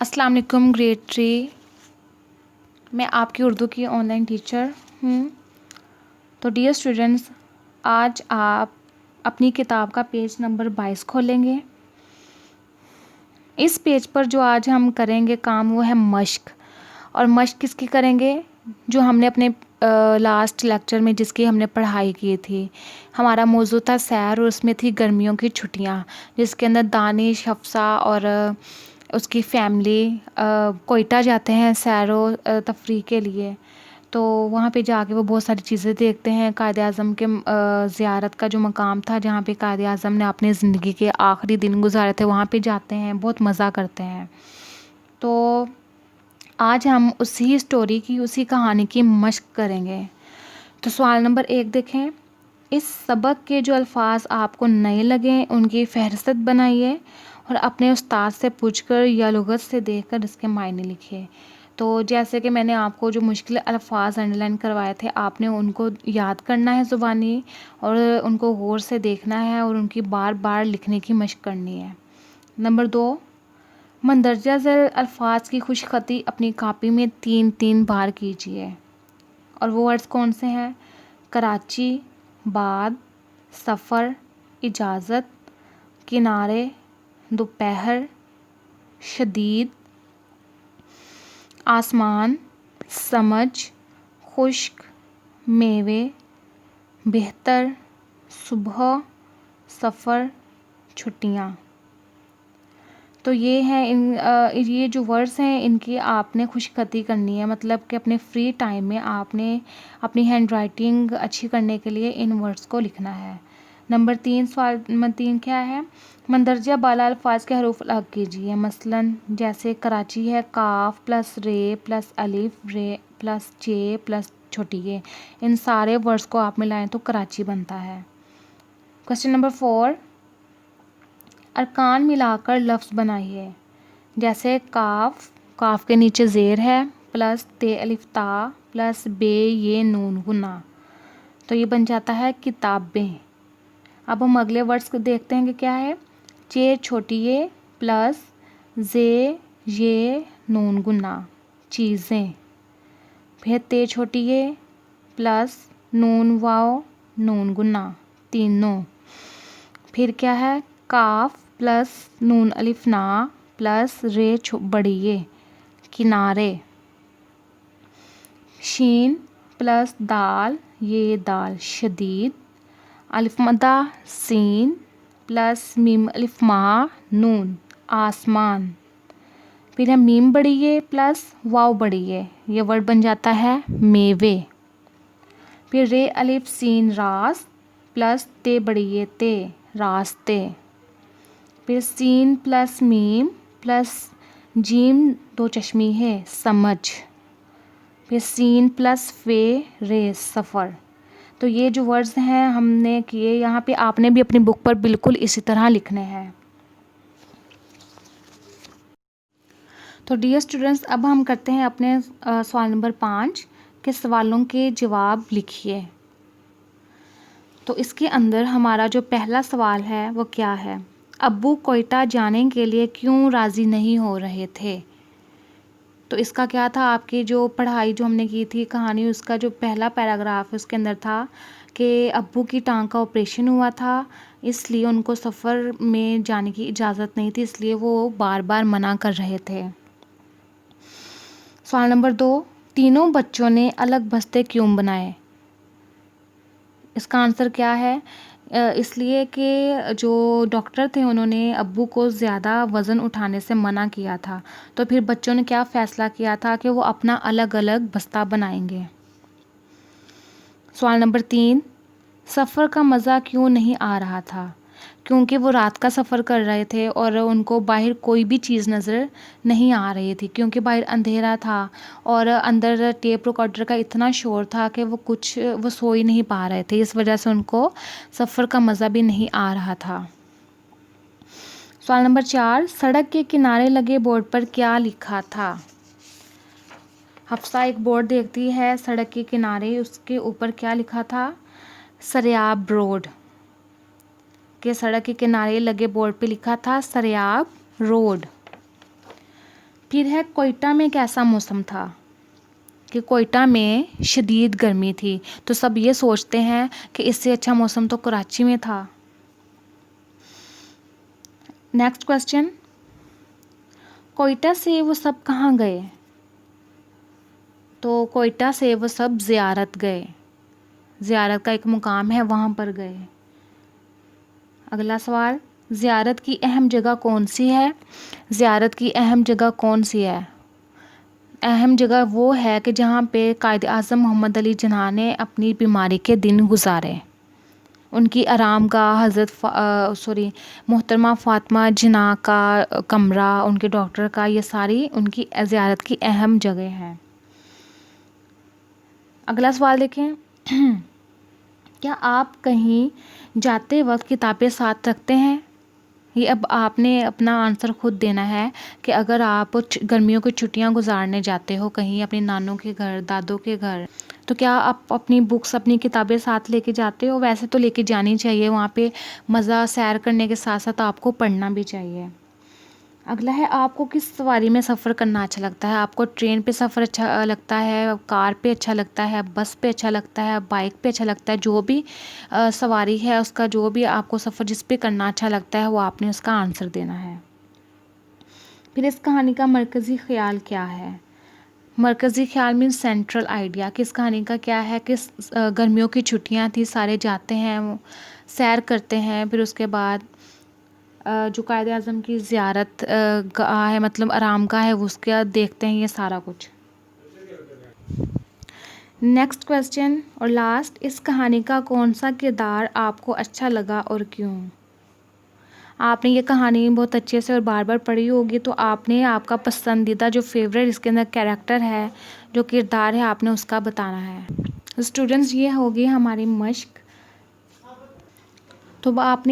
السلام علیکم گریڈ 3 میں آپ کی اردو کی آن لائن ٹیچر ہوں. تو ڈیئر اسٹوڈنٹس، آج آپ اپنی کتاب کا پیج نمبر 22 کھولیں گے. اس پیج پر جو آج ہم کریں گے کام وہ ہے مشق. اور مشق کس کی کریں گے؟ جو ہم نے اپنے لاسٹ لیکچر میں جس کی ہم نے پڑھائی کی تھی. ہمارا موضوع تھا سیر، اور اس میں تھی گرمیوں کی چھٹیاں، جس کے اندر دانش، حفصہ اور اس کی فیملی کوئٹہ جاتے ہیں سیر و تفریح کے لیے. تو وہاں پہ جا کے وہ بہت ساری چیزیں دیکھتے ہیں. قائد اعظم کے زیارت کا جو مقام تھا جہاں پہ قائد اعظم نے اپنے زندگی کے آخری دن گزارے تھے، وہاں پہ جاتے ہیں، بہت مزہ کرتے ہیں. تو آج ہم اسی اسٹوری کی، اسی کہانی کی مشق کریں گے. تو سوال نمبر 1 دیکھیں. اس سبق کے جو الفاظ آپ کو نئے لگیں ان کی فہرست بنائیے اور اپنے استاد سے پوچھ کر یا لغت سے دیکھ کر اس کے معنی لکھیے. تو جیسے کہ میں نے آپ کو جو مشکل الفاظ انڈر لائن کروائے تھے، آپ نے ان کو یاد کرنا ہے زبانی، اور ان کو غور سے دیکھنا ہے اور ان کی بار بار لکھنے کی مشق کرنی ہے. نمبر 2، مندرجہ ذیل الفاظ کی خوش خطی اپنی کاپی میں 3 بار کیجیے. اور وہ ورڈز کون سے ہیں؟ کراچی، بعد، سفر، اجازت، کنارے، دوپہر، شدید، آسمان، سمجھ، خشک، میوے، بہتر، صبح، سفر، چھٹیاں. تو یہ ہیں یہ جو ورڈز ہیں ان کی آپ نے خوش خطی کرنی ہے، مطلب کہ اپنے فری ٹائم میں آپ نے اپنی ہینڈ رائٹنگ اچھی کرنے کے لیے ان ورڈز کو لکھنا ہے. نمبر 3، سوال نمبر 3 کیا ہے؟ مندرجہ بالا الفاظ کے حروف الگ کیجیے. مثلاً جیسے کراچی ہے، کاف پلس رے پلس الف، رے پلس چے پلس چھوٹی اے. ان سارے ورڈز کو آپ ملائیں تو کراچی بنتا ہے. کوشچن نمبر 4، ارکان ملا کر لفظ بنائیے. جیسے کاف کے نیچے زیر ہے، پلس تے الف تا پلس بے یہ نون گنا، تو یہ بن جاتا ہے کتابیں. اب ہم اگلے ورڈز کو دیکھتے ہیں کہ کیا ہے. چے چھوٹی اے پلس زے یہ نون گنا، چیزیں. پھر تے چھوٹی اے پلس نون واؤ نون گنا، تینوں. پھر کیا ہے؟ کاف پلس نون الف نا پلس رے بڑی اے، کنارے. شین پلس دال یہ دال، شدید. الف مدہ سین پلس میم الف ما نون، آسمان. پھر ہے میم بڑی اے پلس واؤ بڑی اے، یہ ورڈ بن جاتا ہے میوے. پھر رے الف سین راس پلس تے بڑی اے تے، راستے. پھر سین پلس میم پلس جیم دو چشمی ہے، سمجھ. پھر سین پلس فے رے، سفر. تو یہ جو ورڈز ہیں ہم نے کیے یہاں پہ، آپ نے بھی اپنی بک پر بالکل اسی طرح لکھنے ہیں. تو ڈیئر اسٹوڈنٹس، اب ہم کرتے ہیں اپنے سوال نمبر 5 کے سوالوں کے جواب لکھیے. تو اس کے اندر ہمارا جو پہلا سوال ہے وہ کیا ہے؟ ابو کوئٹہ جانے کے لیے کیوں راضی نہیں ہو رہے تھے؟ تو اس کا کیا تھا؟ آپ کی جو پڑھائی جو ہم نے کی تھی کہانی، اس کا جو پہلا پیراگراف ہے اس کے اندر تھا کہ ابو کی ٹانگ کا آپریشن ہوا تھا، اس لیے ان کو سفر میں جانے کی اجازت نہیں تھی، اس لیے وہ بار بار منع کر رہے تھے. سوال نمبر 2، تینوں بچوں نے الگ بستے کیوں بنائے؟ اس کا آنسر کیا ہے؟ اس لیے کہ جو ڈاکٹر تھے انہوں نے ابو کو زیادہ وزن اٹھانے سے منع کیا تھا، تو پھر بچوں نے کیا فیصلہ کیا تھا کہ وہ اپنا الگ الگ بستہ بنائیں گے. سوال نمبر 3، سفر کا مزہ کیوں نہیں آ رہا تھا؟ کیونکہ وہ رات کا سفر کر رہے تھے اور ان کو باہر کوئی بھی چیز نظر نہیں آ رہی تھی، کیونکہ باہر اندھیرا تھا اور اندر ٹیپ ریکارڈر کا اتنا شور تھا کہ وہ سو ہی نہیں پا رہے تھے، اس وجہ سے ان کو سفر کا مزہ بھی نہیں آ رہا تھا. سوال نمبر 4، سڑک کے کنارے لگے بورڈ پر کیا لکھا تھا؟ حفصہ ایک بورڈ دیکھتی ہے سڑک کے کنارے، اس کے اوپر کیا لکھا تھا؟ سریاب روڈ. کہ سڑک کے کنارے لگے بورڈ پہ لکھا تھا سریاب روڈ. پھر ہے کوئٹہ میں کیسا موسم تھا، کہ کوئٹہ میں شدید گرمی تھی، تو سب یہ سوچتے ہیں کہ اس سے اچھا موسم تو کراچی میں تھا۔ نیکسٹ کوسچن، کوئٹہ سے وہ سب کہاں گئے؟ تو کوئٹہ سے وہ سب زیارت گئے، زیارت کا ایک مقام ہے وہاں پر گئے۔ اگلا سوال، زیارت کی اہم جگہ کون سی ہے؟ زیارت کی اہم جگہ کون سی ہے؟ اہم جگہ وہ ہے کہ جہاں پہ قائد اعظم محمد علی جناح نے اپنی بیماری کے دن گزارے، ان کی آرام گاہ حضرت محترمہ فاطمہ جناح کا کمرہ، ان کے ڈاکٹر کا، یہ ساری ان کی زیارت کی اہم جگہ ہیں۔ اگلا سوال دیکھیں، کیا آپ کہیں جاتے وقت کتابیں ساتھ رکھتے ہیں؟ یہ اب آپ نے اپنا آنسر خود دینا ہے کہ اگر آپ گرمیوں کی چھٹیاں گزارنے جاتے ہو کہیں اپنے نانوں کے گھر، دادوں کے گھر، تو کیا آپ اپنی بکس، اپنی کتابیں ساتھ لے کے جاتے ہو؟ ویسے تو لے کے جانی چاہیے، وہاں پہ مزہ سیر کرنے کے ساتھ ساتھ آپ کو پڑھنا بھی چاہیے۔ اگلا ہے، آپ کو کس سواری میں سفر کرنا اچھا لگتا ہے؟ آپ کو ٹرین پہ سفر اچھا لگتا ہے، کار پہ اچھا لگتا ہے، بس پہ اچھا لگتا ہے، بائک پہ اچھا لگتا ہے؟ جو بھی سواری ہے اس کا، جو بھی آپ کو سفر جس پہ کرنا اچھا لگتا ہے وہ آپ نے اس کا آنسر دینا ہے۔ پھر اس کہانی کا مرکزی خیال کیا ہے؟ مرکزی خیال مینس سینٹرل آئیڈیا، کہ اس کہانی کا کیا ہے کہ گرمیوں کی چھٹیاں تھی، سارے جاتے ہیں، سیر کرتے ہیں، پھر اس کے بعد جو قائد اعظم کی زیارت گاہ ہے، مطلب آرام گاہ ہے، اس کے دیکھتے ہیں یہ سارا کچھ۔ نیکسٹ کوسچن اور لاسٹ، اس کہانی کا کون سا کردار آپ کو اچھا لگا اور کیوں؟ آپ نے یہ کہانی بہت اچھے سے اور بار بار پڑھی ہوگی، تو آپ نے آپ کا پسندیدہ جو فیوریٹ اس کے اندر کیریکٹر ہے، جو کردار ہے، آپ نے اس کا بتانا ہے۔ اسٹوڈنٹس، یہ ہوگی ہماری مشق، تو آپ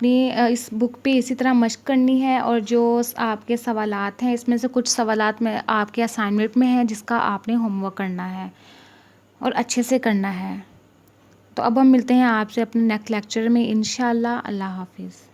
نے اس بک پہ اسی طرح مشق کرنی ہے، اور جو آپ کے سوالات ہیں اس میں سے کچھ سوالات میں آپ کے اسائنمنٹ میں ہیں جس کا آپ نے ہوم ورک کرنا ہے اور اچھے سے کرنا ہے۔ تو اب ہم ملتے ہیں آپ سے اپنے نیکسٹ لیکچر میں انشاءاللہ۔ اللہ حافظ۔